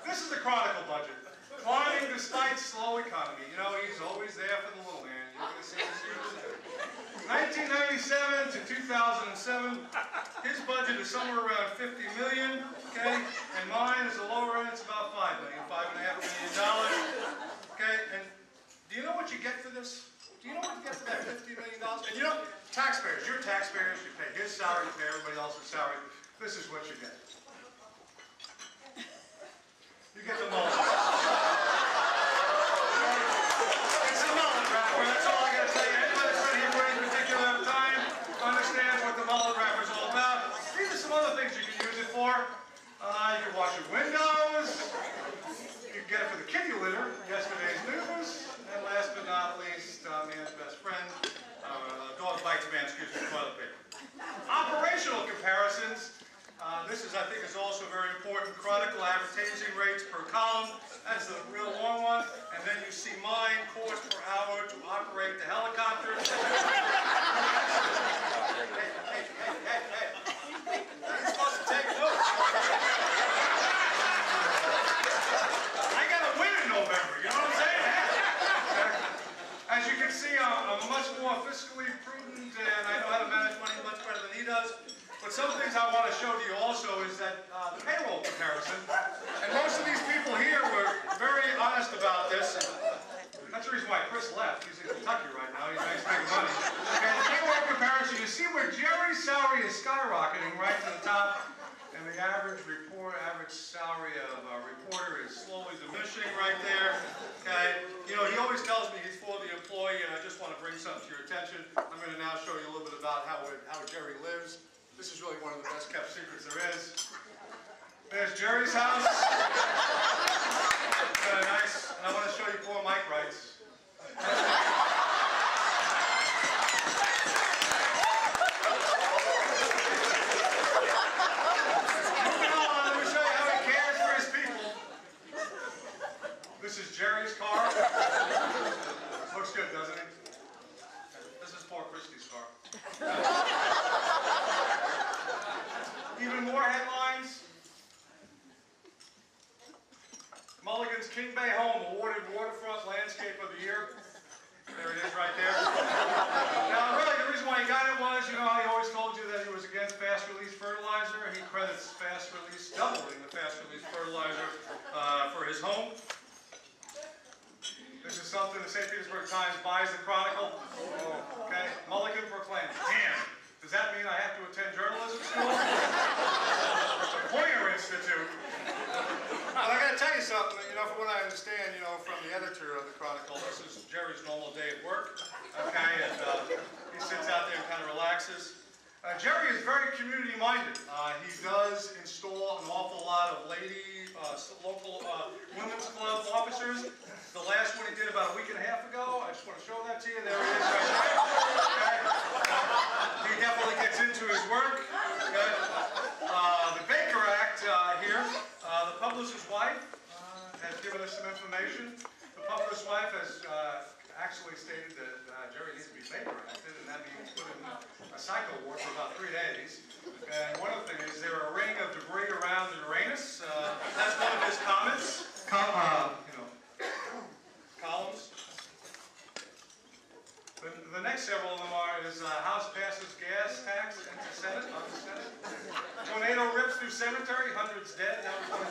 This is the Chronicle budget. Climbing despite slow economy. You know, he's always there for the little man. You're going to see this here today. 1997 to 2007, his budget is somewhere around $50 million, okay? And mine is the lower end, it's about $5 million, $5.5 million, okay? And do you know what you get for this? Do you know what you get for that $50 million? And you know, taxpayers, you're taxpayers, you pay his salary, you pay everybody else's salary. This is what you get. You get the mullet. It's a mullet wrapper, that's all I got to tell you. Anybody that's been here for any particular time understands what the mullet wrapper is all about. These are some other things you can use it for. You can wash your windows. You can get it for the kitty litter, yesterday's news. And last but not least, man's best friend, dog bites man, excuse me, toilet paper. Operational comparisons. This is, I think, is also very important. Chronicle advertising rates per column. That's the real long one. And then you see mine, cost per hour to operate the helicopter. Hey. You're supposed to take notes. I got to win in November, you know what I'm saying? As you can see, I'm much more fiscally prudent, and I know how to manage money much better than he does. But some things I want to show to you also is that the payroll comparison, and most of these people here were very honest about this. That's the reason why Chris left. He's in Kentucky right now. He's making money. And the payroll comparison, you see where Gerry's salary is skyrocketing right to the top, and the average salary of a reporter is slowly diminishing right there. Okay, you know, he always tells me he's for the employee, and I just want to bring something to your attention. I'm going to now show you a little bit about how Gerry lives. This is really one of the best kept secrets there is. There's Gerry's house. Kind of nice. And I want to show you poor Mike Wright's. Moving on, let me show you how he cares for his people. This is Gerry's car. Looks good, doesn't it? This is poor Christy's car. Even more headlines. Mulligan's King Bay home awarded Waterfront Landscape of the Year. There it is right there. Now, really, the reason why he got it was, you know how he always told you that he was against fast-release fertilizer? He credits fast-release, doubling the fast-release fertilizer for his home. This is something the St. Petersburg Times buys the Chronicle. Okay, Mulligan proclaims, damn. Does that mean I have to attend journalism school? The Poyer Institute. But I got to tell you something, you know, from what I understand, you know, from the editor of the Chronicle, this is Gerry's normal day at work, okay, and he sits out there and kind of relaxes. Gerry is very community-minded. He does install an awful lot of local women's club officers. The last one he did about a week and a half ago, I just want to show that to you. There it is right there. Okay. He definitely gets into his work. Okay. The Baker Act here, the publisher's wife has given us some information. The publisher's wife has actually stated that Gerry needs to be Baker Acted, and that means put in a psycho ward for about 3 days. And one other thing is there a ring of debris around Uranus. That's one of his comments. Columns. The next several of them is House passes gas tax into Senate, on the Senate. Tornado rips through cemetery, hundreds dead. That was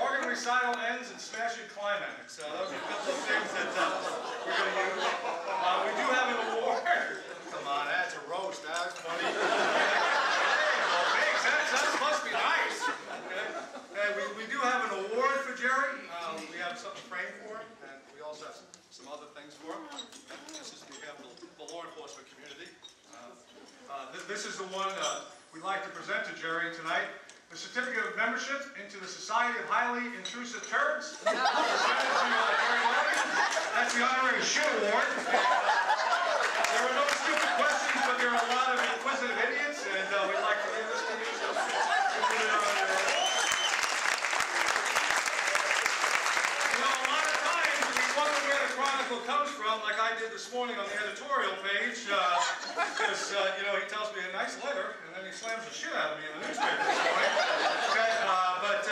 Organ recital ends in smashing climax. Those are a couple of things that we're going to use. We do have an award. Come on, that's a roast. That's funny. Well, thanks. That must be nice. Okay. We do have an award for Gerry. We have something framed for him, and we also have some other things for him. This is on behalf of the law enforcement community. This is the one we'd like to present to Gerry tonight. The Certificate of Membership into the Society of Highly Intrusive Turds. That's the honorary shit award. There are no stupid questions, but there are a lot of inquisitive idiots, and we'd like to give this to you. Chronicle comes from, like I did this morning on the editorial page, because, you know, he tells me a nice letter, and then he slams the shit out of me in the newspaper this morning. Okay, but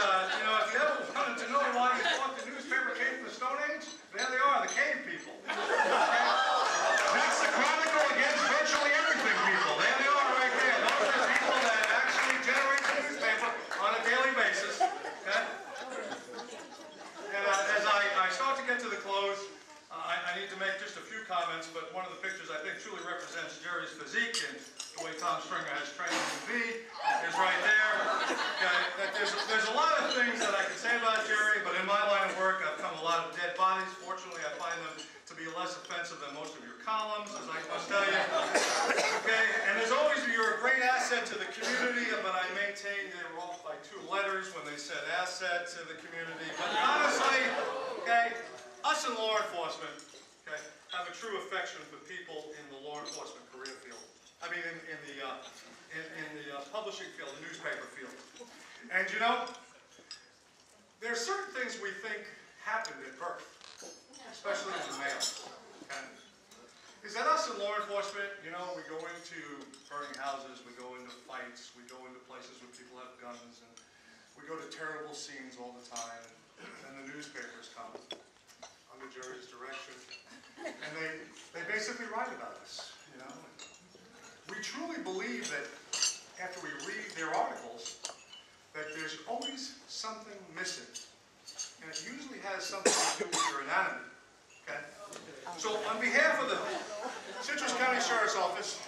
truly represents Gerry's physique and the way Tom Stringer has trained him to be is right there. Okay, there's a lot of things that I can say about Gerry, but in my line of work, I've come a lot of dead bodies. Fortunately, I find them to be less offensive than most of your columns, as I must tell you. Okay, and as always, you're a great asset to the community, but I maintain they were off by 2 letters when they said asset to the community. But honestly, okay, us in law enforcement, okay, have a true affection for people in the law enforcement career field. I mean, in the publishing field, the newspaper field. And you know, there are certain things we think happened at birth, especially in the male. Okay? Is that us in law enforcement, you know, we go into burning houses, we go into fights, we go into places where people have guns, and we go to terrible scenes all the time, and the newspapers come under Gerry's direction, and they basically write about us, you know. We truly believe that after we read their articles, that there's always something missing. And it usually has something to do with your anatomy. Okay? So on behalf of the Citrus County Sheriff's Office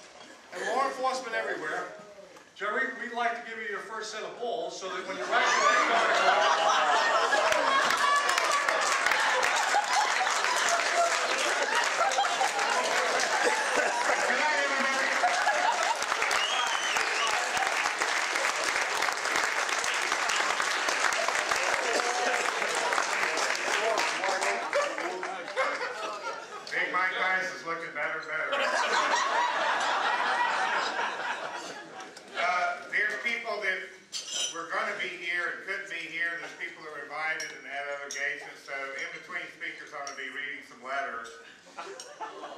and law enforcement everywhere, Gerry, we'd like to give you your first set of balls so that when you're writing the next article,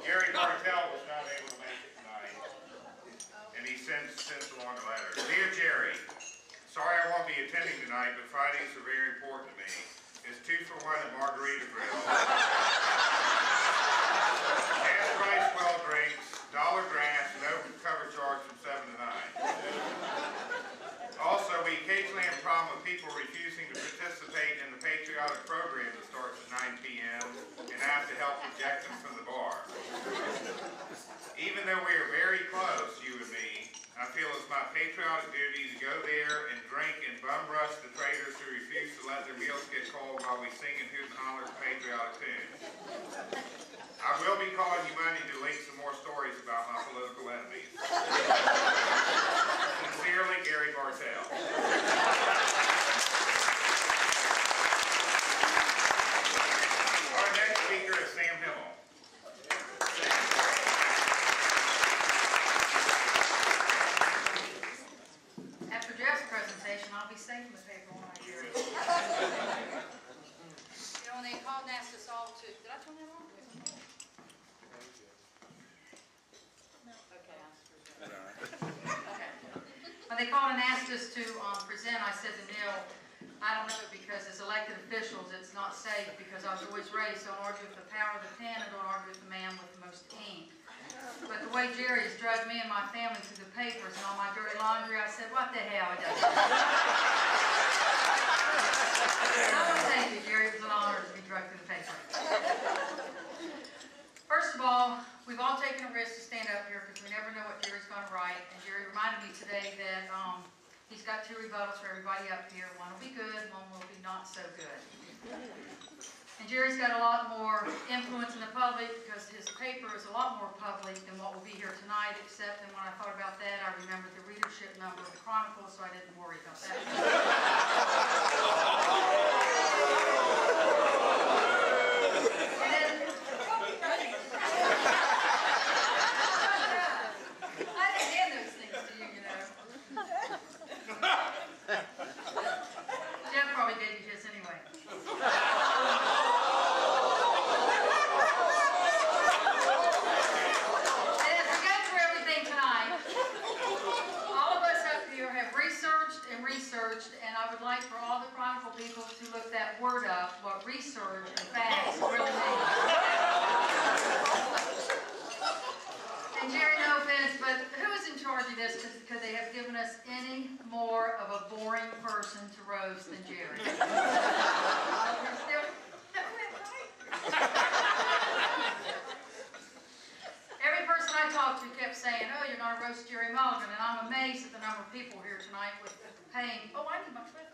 Gerry was not able to make it tonight, and he sends along a letter. Dear Gerry, sorry I won't be attending tonight, but Fridays are very important to me. It's 2 for 1 at Margarita Grill. Half price 12 drinks, $1 grass, no cover charge from 7 to 9. Also, we occasionally have a problem with people refusing to participate in the patriotic program that starts at 9 p.m. and have to help eject them from the bar. Even though we are very close, you and me, I feel it's my patriotic duty to go there and drink and bum rush the traitors who refuse to let their meals get cold while we sing and hoot and holler patriotic tunes. I will be calling you Monday to leak some more stories about my political enemies. Sincerely, Gerry Bartell. Our next speaker is Sam Himmel. After Jeff's presentation, I'll be safe in the paper when I hear it. You know, when they called and asked us all to, did I turn that on? Okay. When they called and asked us to present, I said to Neil, I don't know, because as elected officials, it's not safe, because I was always raised, don't argue with the power of the pen and don't argue with the man with the most ink. But the way Gerry has drugged me and my family through the papers and all my dirty laundry, I said, what the hell? It doesn't matter. I want to thank you, Gerry. It was an honor to be drugged through the paper. First of all, we've all taken a risk to stand up here because we never know what Gerry's going to write. And Gerry reminded me today that he's got 2 rebuttals for everybody up here. One will be good, one will be not so good. And Gerry's got a lot more influence in the public because his paper is a lot more public than what will be here tonight, except that when I thought about that, I remembered the readership number of the Chronicle, so I didn't worry about that. And then, I didn't hand those things to you, you know. Jeff probably gave you his anyway. And I would like for all the Chronicle people to look that word up, what research and facts really mean. And Gerry, no offense, but who is in charge of this? Because they have given us any more of a boring person to roast than Gerry. Every person I talk roast Gerry Mulligan, and I'm amazed at the number of people here tonight with paying. Oh, I need my clicker.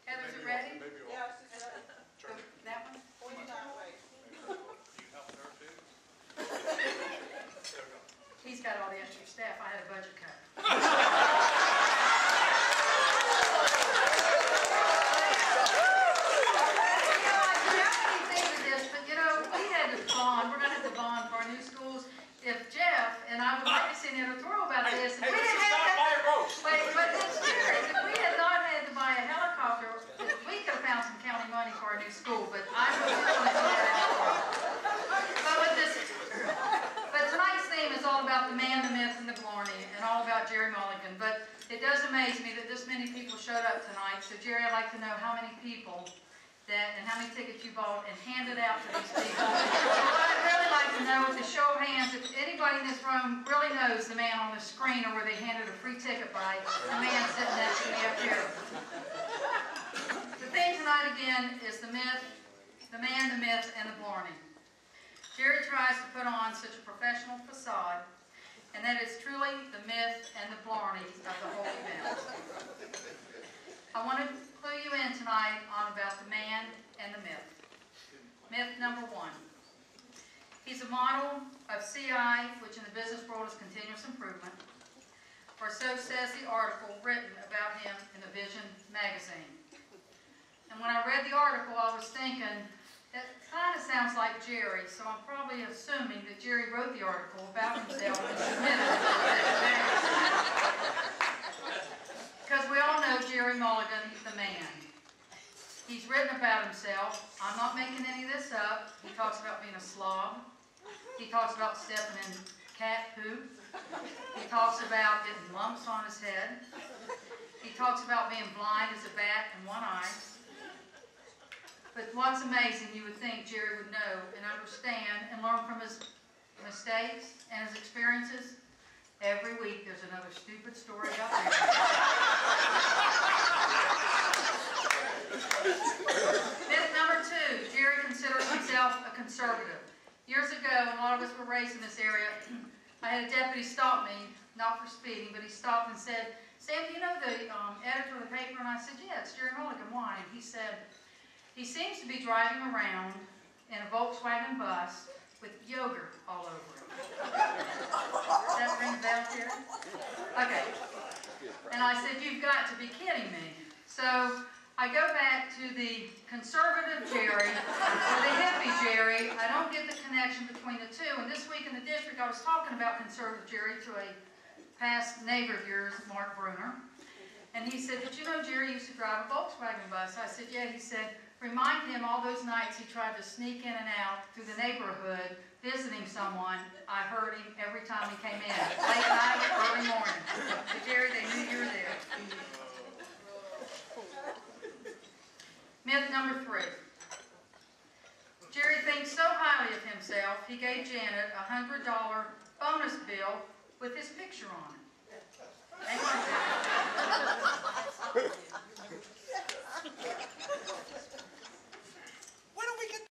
Heather, is it ready? Yes, it's ready. That one? Point that way. He's got all the extra staff. I had a budget cut. If Jeff, and I would like to see an editorial about this, if we didn't have wait, but it's serious, if we had not had to buy a helicopter, we could have found some county money for our new school, but I really want to do that. But tonight's theme is all about the man, the myth, and the blarney, and all about Gerry Mulligan. But it does amaze me that this many people showed up tonight. So Gerry, I'd like to know how many people and how many tickets you bought and handed out to these people. What I'd really like to know is a show of hands if anybody in this room really knows the man on the screen or where they handed a free ticket by the man sitting next to me up here. The theme tonight again is the myth, the man, the myth, and the blarney. Gerry tries to put on such a professional facade, and that is truly the myth and the blarney of the whole event. I want to clue you in tonight on about the man and the myth. Myth number one. He's a model of CI, which in the business world is continuous improvement, or so says the article written about him in the Vision magazine. And when I read the article, I was thinking, that kind of sounds like Gerry, so I'm probably assuming that Gerry wrote the article about himself and submitted it to the magazine. Because we all know Gerry Mulligan, the man. He's written about himself. I'm not making any of this up. He talks about being a slob. He talks about stepping in cat poop. He talks about getting lumps on his head. He talks about being blind as a bat in one eye. But what's amazing, you would think Gerry would know and understand and learn from his mistakes and his experiences. Every week there's another stupid story out there. Myth number two, Gerry considers himself a conservative. Years ago, when a lot of us were raised in this area, I had a deputy stop me, not for speeding, but he stopped and said, "Sam, do you know the editor of the paper?" And I said, "Yeah, it's Gerry Mulligan. Why?" And he said, "He seems to be driving around in a Volkswagen bus with yogurt all over him." Does that ring a bell, Gerry? Okay. And I said, "You've got to be kidding me." So I go back to the conservative Gerry or the hippie Gerry. I don't get the connection between the two. And this week in the district, I was talking about conservative Gerry to a past neighbor of yours, Mark Bruner. And he said, "Did you know Gerry used to drive a Volkswagen bus?" I said, "Yeah." He said, "Remind him all those nights he tried to sneak in and out through the neighborhood visiting someone. I heard him every time he came in, late night, early morning." So Gerry, they knew you were there. Myth number three. Gerry thinks so highly of himself, he gave Janet a $100 bonus bill with his picture on it. Ain't like that.